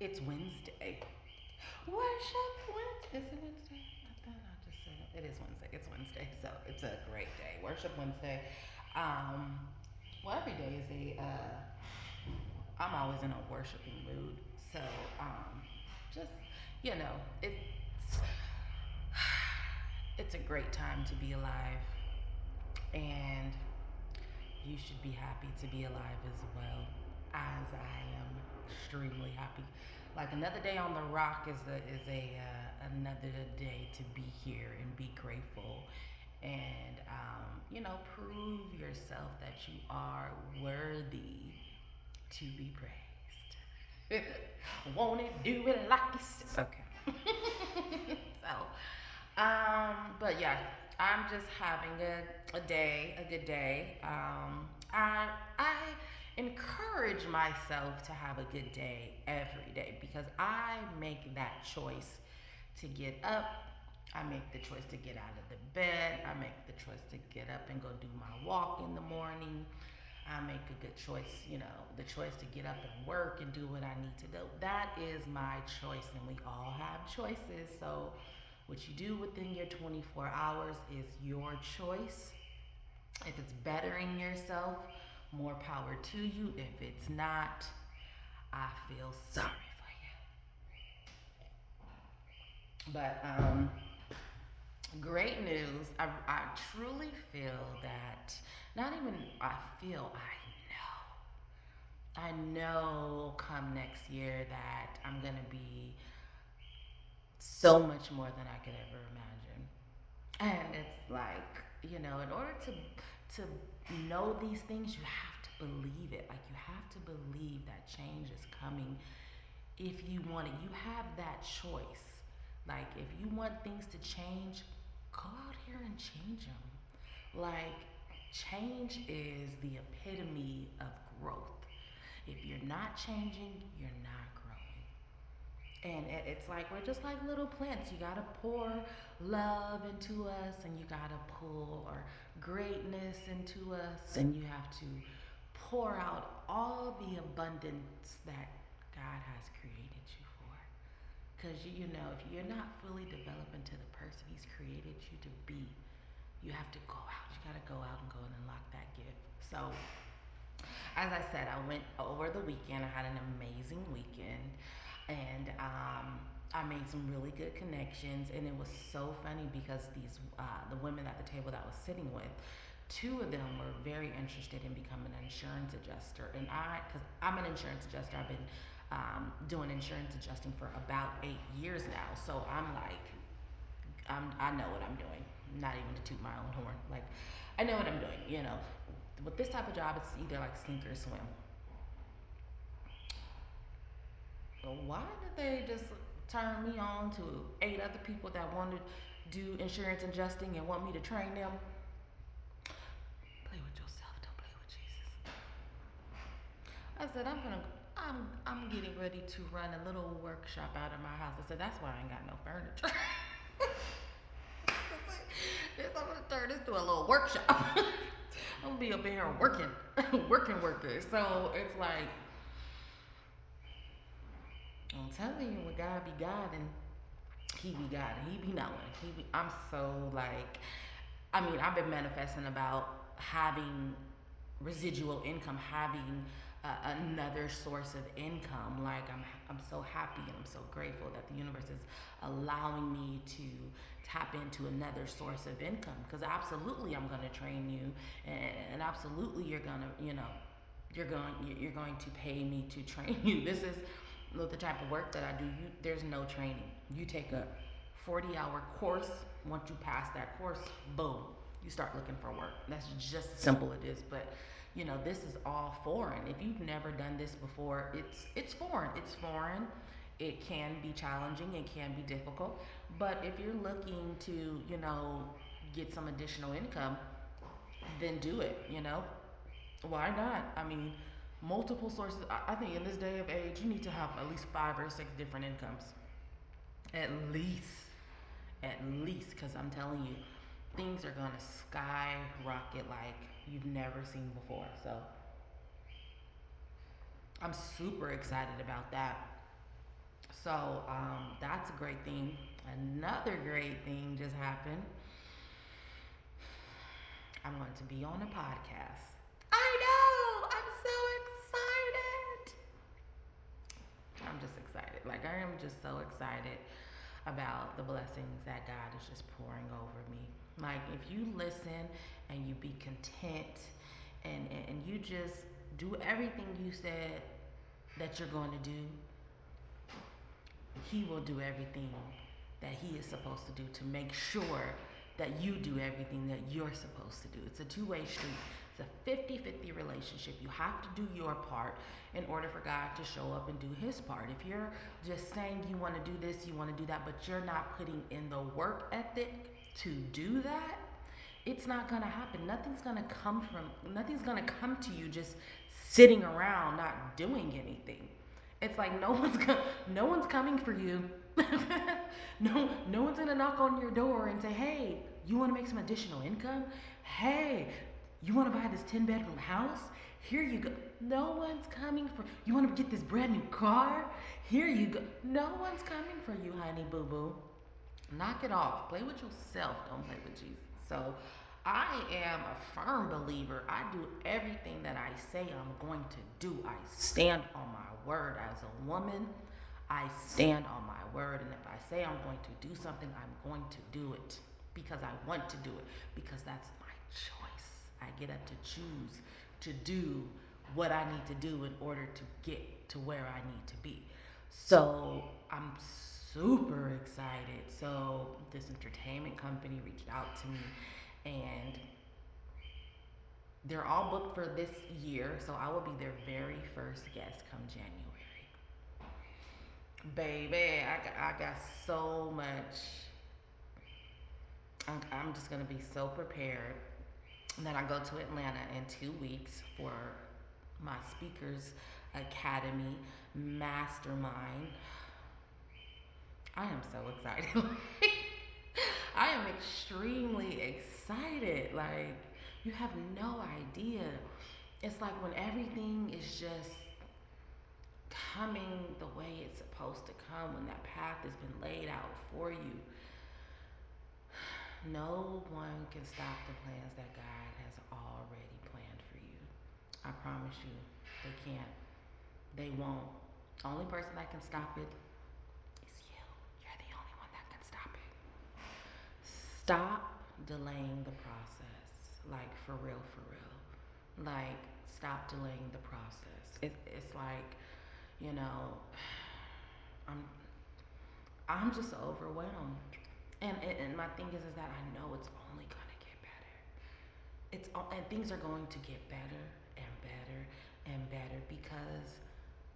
It's Wednesday. Worship Wednesday. Is it Wednesday? I thought I just said it. It is Wednesday. It's Wednesday. So it's a great day. Worship Wednesday. Um, well, every day is I'm always in a worshiping mood. So, just, you know, it's a great time to be alive. And you should be happy to be alive as well, as I am extremely happy. Like another day on the rock is a another day to be here and be grateful, and prove yourself that you are worthy to be praised. Won't it do it like you said? Okay. But yeah, I'm just having a good day. I encourage myself to have a good day every day because I make that choice to get up. I make the choice to get out of the bed. I make the choice to get up and go do my walk in the morning. I make a good choice, the choice to get up and work and do what I need to do. That is my choice, and we all have choices. So, what you do within your 24 hours is your choice. If it's bettering yourself, more power to you. If it's not, I feel sorry for you. But great news. I truly feel that, not even I feel, I know come next year that I'm going to be so much more than I could ever imagine. And it's like, in order to know these things, you have to believe it. Like you have to believe that change is coming. If you want it, you have that choice. Like if you want things to change, go out here and change them. Like change is the epitome of growth. If you're not changing, you're not growing. And it's like we're just like little plants. You gotta pour love into us, and you gotta pour greatness into us, and you have to pour out all the abundance that God has created you for. Because if you're not fully developed into the person He's created you to be, you have to go out. You gotta go out and go and unlock that gift. So, as I said, I went over the weekend. I had an amazing weekend, and I made some really good connections. And it was so funny because the women at the table that I was sitting with, two of them were very interested in becoming an insurance adjuster, and because I'm an insurance adjuster, I've been doing insurance adjusting for about 8 years now. So I'm like, I know what I'm doing. Not even to toot my own horn. Like, I know what I'm doing. With this type of job, it's either like sink or swim. So why did they just turn me on to 8 other people that wanted to do insurance adjusting and want me to train them? Play with yourself. Don't play with Jesus. I said I'm getting ready to run a little workshop out of my house. I said that's why I ain't got no furniture. I'm gonna turn this to a little workshop. I'm gonna be up in here working, working. So it's like I'm telling you, when God be God and He be God and He be knowing. I'm so like, I've been manifesting about having residual income, having another source of income. Like I'm so happy and I'm so grateful that the universe is allowing me to tap into another source of income. Because absolutely, I'm going to train you, and absolutely, you're going to pay me to train you. This is the type of work that I do. There's no training. You take a 40-hour course. Once you pass that course, boom, you start looking for work. That's just simple it is. But this is all foreign. If you've never done this before, it's foreign. It's foreign. It can be challenging. It can be difficult. But if you're looking to, get some additional income, then do it. Why not? Multiple sources. I think in this day of age, you need to have at least 5 or 6 different incomes. At least. At least. Because I'm telling you, things are going to skyrocket like you've never seen before. So I'm super excited about that. That's a great thing. Another great thing just happened. I'm going to be on a podcast. I know. I'm so excited. I'm just excited. Like, I am just so excited about the blessings that God is just pouring over me. Like, if you listen and you be content and you just do everything you said that you're going to do, He will do everything that He is supposed to do to make sure that you do everything that you're supposed to do. It's a two-way street. It's a 50-50 relationship. You have to do your part in order for God to show up and do His part. If you're just saying you want to do this, you want to do that, but you're not putting in the work ethic to do that, it's not going to happen. Nothing's going to come to you just sitting around not doing anything. It's like no one's coming for you. No one's gonna knock on your door and say, "Hey, you want to make some additional income? Hey, you want to buy this 10-bedroom house? Here you go." No one's coming for you. Want to get this brand new car? Here you go. No one's coming for you, honey boo boo. Knock it off. Play with yourself. Don't play with Jesus. So I am a firm believer. I do everything that I say I'm going to do. I stand on my word as a woman. I stand on my word. And if I say I'm going to do something, I'm going to do it because I want to do it, because that's my choice. I get up to choose to do what I need to do in order to get to where I need to be. So I'm super excited. So this entertainment company reached out to me, and they're all booked for this year. So I will be their very first guest come January. Baby, I got so much. I'm just going to be so prepared. And then I go to Atlanta in 2 weeks for my Speakers Academy Mastermind. I am so excited. I am extremely excited. Like, you have no idea. It's like when everything is just coming the way it's supposed to come, when that path has been laid out for you, no one can stop the plans that God has already planned for you. I promise you, they can't. They won't. Only person that can stop it is you. You're the only one that can stop it. Stop delaying the process. Like, for real, for real. Like, stop delaying the process. It's like, you know, I'm I'm just overwhelmed. And my thing is that I know it's only gonna get better. And things are going to get better and better and better because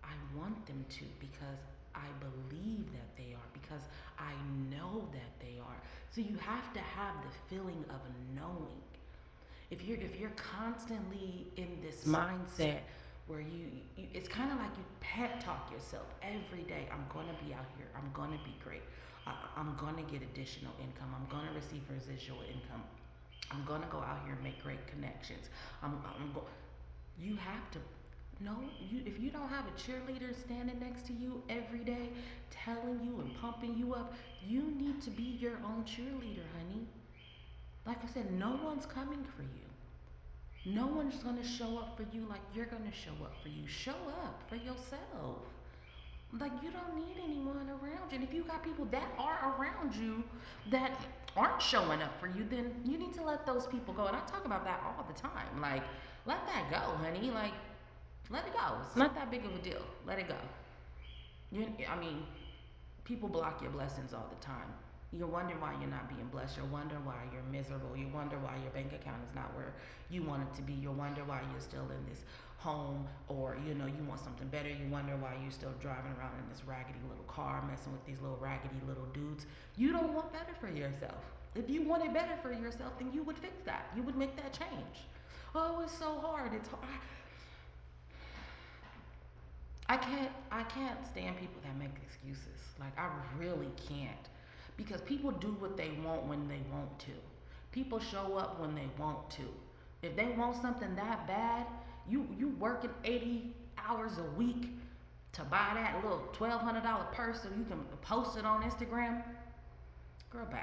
I want them to, because I believe that they are, because I know that they are. So you have to have the feeling of knowing. If you're constantly in this mindset where you it's kind of like you pep talk yourself every day. I'm gonna be out here. I'm gonna be great. I'm gonna get additional income. I'm gonna receive residual income. I'm gonna go out here and make great connections. You have to no. If you don't have a cheerleader standing next to you every day, telling you and pumping you up, you need to be your own cheerleader, honey. Like I said, no one's coming for you. No one's gonna show up for you like you're gonna show up for you. Show up for yourself. Like, you don't need anyone around you. And if you got people that are around you that aren't showing up for you, then you need to let those people go. And I talk about that all the time. Like, let that go, honey. Like, let it go. It's not that big of a deal. Let it go. I mean, people block your blessings all the time. You wonder why you're not being blessed. You wonder why you're miserable. You wonder why your bank account is not where you want it to be. You wonder why you're still in this home, or you want something better. You wonder why you're still driving around in this raggedy little car, messing with these little raggedy little dudes. You don't want better for yourself. If you wanted better for yourself, then you would fix that. You would make that change. Oh, it's so hard. It's hard. I can't stand people that make excuses. Like, I really can't. Because people do what they want when they want to. People show up when they want to. If they want something that bad, you working 80 hours a week to buy that little $1,200 purse so you can post it on Instagram. Girl, bye.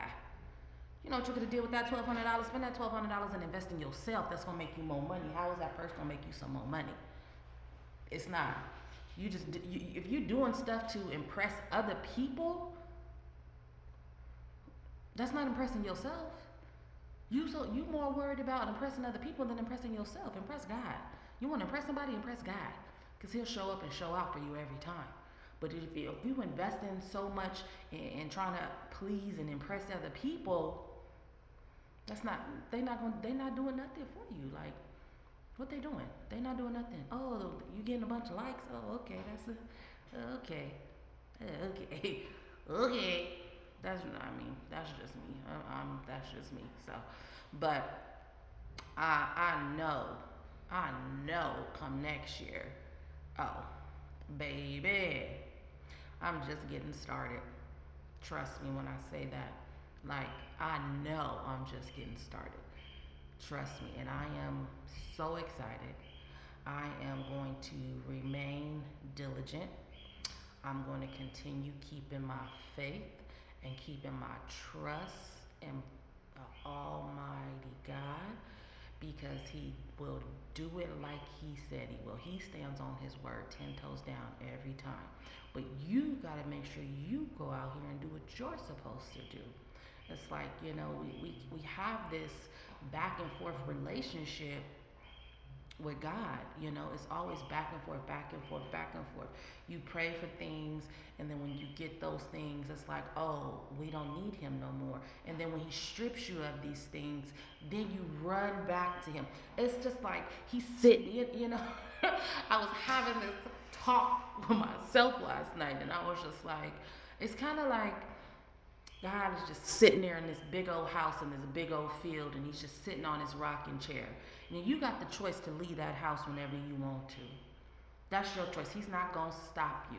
You know what you could have did with that $1,200? Spend that $1,200 and invest in yourself. That's gonna make you more money. How is that purse gonna make you some more money? It's not. You just if you're doing stuff to impress other people, that's not impressing yourself. You more worried about impressing other people than impressing yourself. Impress God. You want to impress somebody, impress God, because He'll show up and show out for you every time. But if you invest in so much in trying to please and impress other people, that's not they not doing nothing for you. Like what they doing? They not doing nothing. Oh, you getting a bunch of likes? Oh, okay, okay, okay, okay. That's just me. That's just me. So, but I know, come next year. Oh, baby, I'm just getting started. Trust me when I say that. Like I know I'm just getting started. Trust me, and I am so excited. I am going to remain diligent. I'm going to continue keeping my faith and keeping my trust in the Almighty God because He will do it like He said He will. He stands on His word 10 toes down every time. But you got to make sure you go out here and do what you're supposed to do. It's like, we have this back and forth relationship with God. It's always back and forth, back and forth, back and forth. You pray for things, and then when you get those things, it's like, oh, we don't need Him no more. And then when He strips you of these things, then you run back to Him. It's just like He's sitting. I was having this talk with myself last night, and I was just like, it's kind of like God is just sitting there in this big old house in this big old field, and He's just sitting on His rocking chair. And you got the choice to leave that house whenever you want to. That's your choice. He's not going to stop you.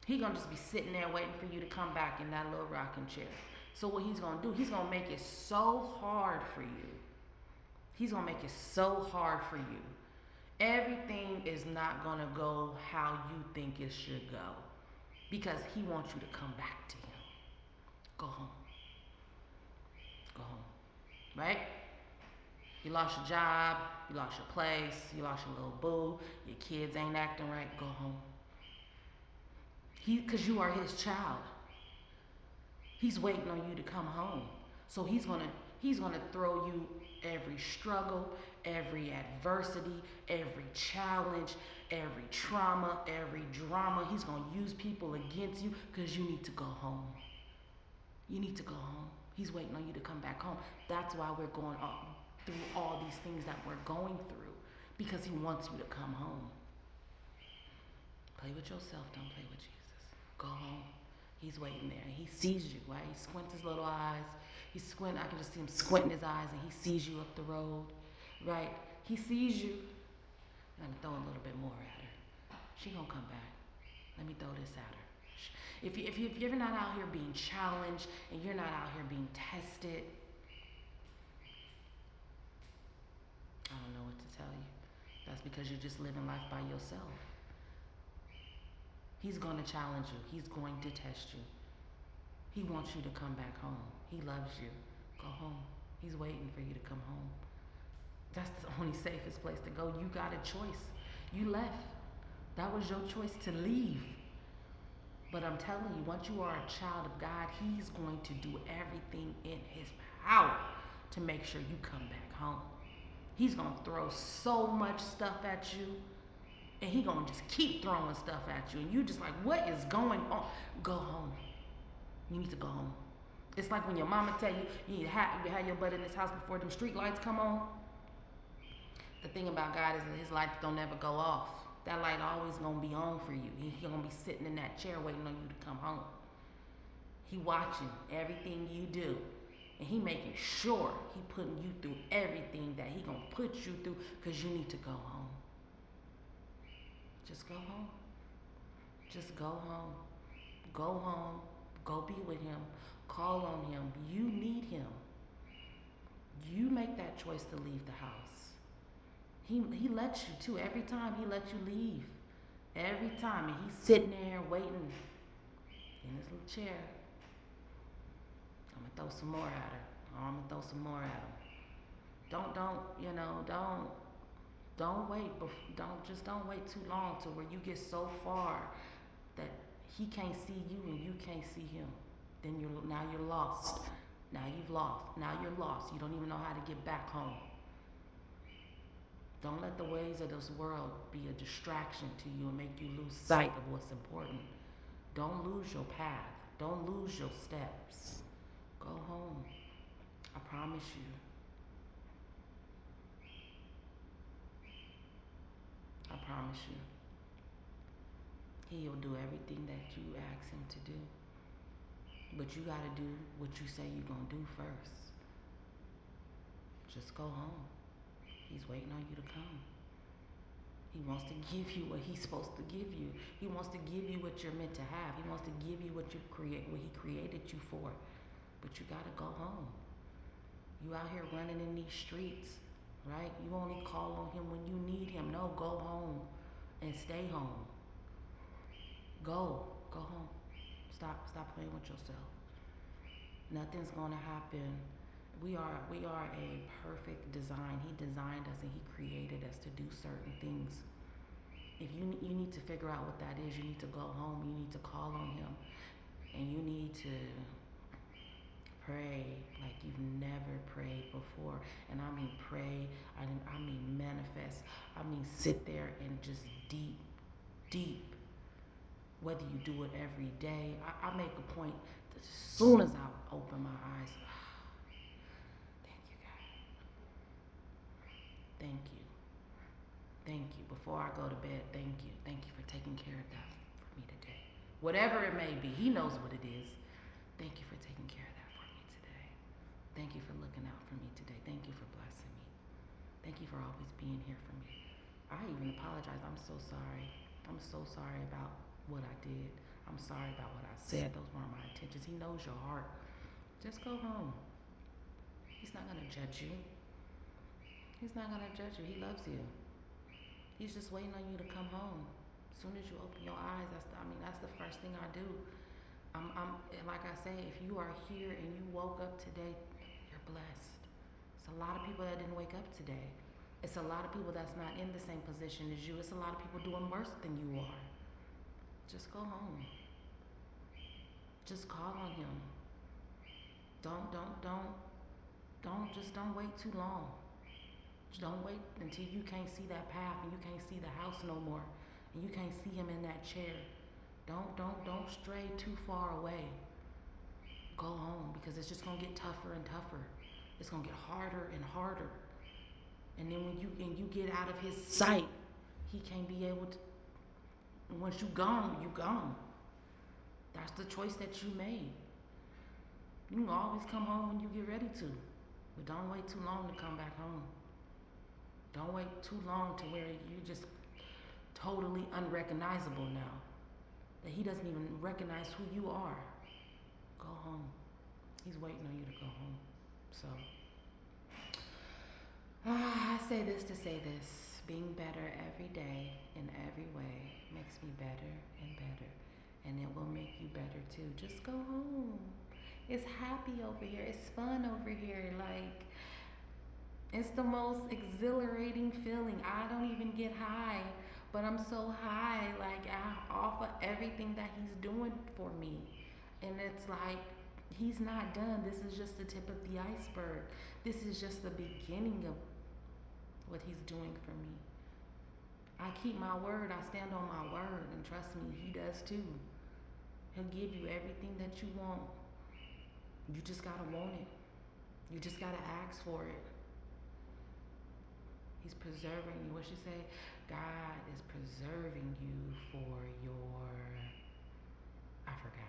He's going to just be sitting there waiting for you to come back in that little rocking chair. So what He's going to do, He's going to make it so hard for you. He's going to make it so hard for you. Everything is not going to go how you think it should go because He wants you to come back to Him. Go home. Go home. Right? You lost your job, you lost your place, you lost your little boo, your kids ain't acting right, go home. Because you are His child. He's waiting on you to come home. So he's gonna throw you every struggle, every adversity, every challenge, every trauma, every drama. He's gonna use people against you because you need to go home. You need to go home. He's waiting on you to come back home. That's why we're going through all these things that we're going through, because He wants you to come home. Play with yourself, don't play with Jesus. Go home. He's waiting there. He sees you, right? He squints his little eyes. I can just see him squinting his eyes, and he sees you up the road, right? He sees you. Let me throw a little bit more at her. She gonna come back. Let me throw this at her. If you're not out here being challenged and you're not out here being tested, I don't know what to tell you. That's because you're just living life by yourself. He's going to challenge you. He's going to test you. He wants you to come back home. He loves you. Go home. He's waiting for you to come home. That's the only safest place to go. You got a choice. You left. That was your choice to leave. But I'm telling you, once you are a child of God, He's going to do everything in His power to make sure you come back home. He's going to throw so much stuff at you, and He's going to just keep throwing stuff at you. And you just like, what is going on? Go home. You need to go home. It's like when your mama tell you, you need to have your butt in this house before them street lights come on. The thing about God is that His lights don't ever go off. That light always going to be on for you. He's going to be sitting in that chair waiting on you to come home. He watching everything you do. And He making sure He putting you through everything that He going to put you through because you need to go home. Just go home. Just go home. Go home. Go be with Him. Call on Him. You need Him. You make that choice to leave the house. He lets you too. Every time He lets you leave. every time, and he's sitting there waiting in his little chair. I'm gonna throw some more at her. Oh, I'm gonna throw some more at him. Don't, don't wait. Don't wait too long to where you get so far that he can't see you and you can't see him. Then you're lost. Now you've lost. Now you're lost. You don't even know how to get back home. Don't let the ways of this world be a distraction to you and make you lose sight of what's important. Don't lose your path. Don't lose your steps. Go home. I promise you. I promise you. He'll do everything that you ask him to do. But you gotta do what you say you're gonna do first. Just go home. He's waiting on you to come. He wants to give you what he's supposed to give you. He wants to give you what you're meant to have. He wants to give you what what he created you for. But you gotta go home. You out here running in these streets, right? You only call on him when you need him. No, go home and stay home. Go home. Stop playing with yourself. Nothing's gonna happen. We are a perfect design. He designed us and he created us to do certain things. If you need to figure out what that is, you need to go home. You need to call on him, and you need to pray like you've never prayed before. And I mean pray. I mean manifest. I mean sit there and just deep. Whether you do it every day, I make a point that as soon as I open my eyes, thank you, God. Thank you. Thank you. Before I go to bed, thank you. Thank you for taking care of that for me today. Whatever it may be, he knows what it is. Thank you for taking care of that for me today. Thank you for looking out for me today. Thank you for blessing me. Thank you for always being here for me. I even apologize. I'm so sorry. I'm so sorry about what I did. I'm sorry about what I said. Those weren't my intentions. He knows your heart. Just go home. He's not going to judge you. He's not going to judge you. He loves you. He's just waiting on you to come home. As soon as you open your eyes, that's the first thing I do. Like I say, if you are here and you woke up today, you're blessed. It's a lot of people that didn't wake up today. It's a lot of people that's not in the same position as you. It's a lot of people doing worse than you are. Just go home. Just call on him. Don't wait too long. Don't wait until you can't see that path and you can't see the house no more and you can't see him in that chair. Don't stray too far away. Go home because it's just gonna get tougher and tougher. It's gonna get harder and harder. And then when you get out of his sight, he can't be able to. Once you gone, you gone. That's the choice that you made. You can always come home when you get ready to, but don't wait too long to come back home. Don't wait too long to where you're just totally unrecognizable now. That he doesn't even recognize who you are. Go home. He's waiting on you to go home. So, I say this to say this. Being better every day in every way makes me better and better. And it will make you better too. Just go home. It's happy over here. It's fun over here. Like, it's the most exhilarating feeling. I don't even get high, but I'm so high, like, off of everything that he's doing for me. And it's like, he's not done. This is just the tip of the iceberg. This is just the beginning of what he's doing for me. I keep my word. I stand on my word. And trust me, he does too. He'll give you everything that you want. You just gotta want it. You just gotta ask for it. He's preserving you. What she say? God is preserving you for your, I forgot.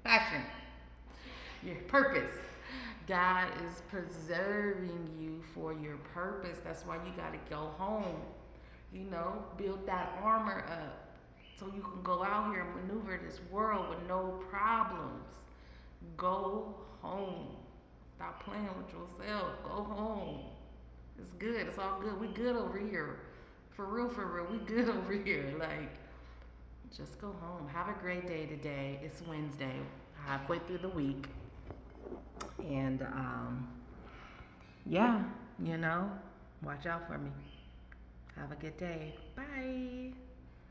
Passion. Your purpose. God is preserving you for your purpose. That's why you got to go home. Build that armor up so you can go out here and maneuver this world with no problems. Go home. Stop playing with yourself. Go home. It's good. It's all good. We good over here. For real, we good over here. Like, just go home. Have a great day today. It's Wednesday, halfway through the week. And yeah, you know, watch out for me. Have a good day. Bye.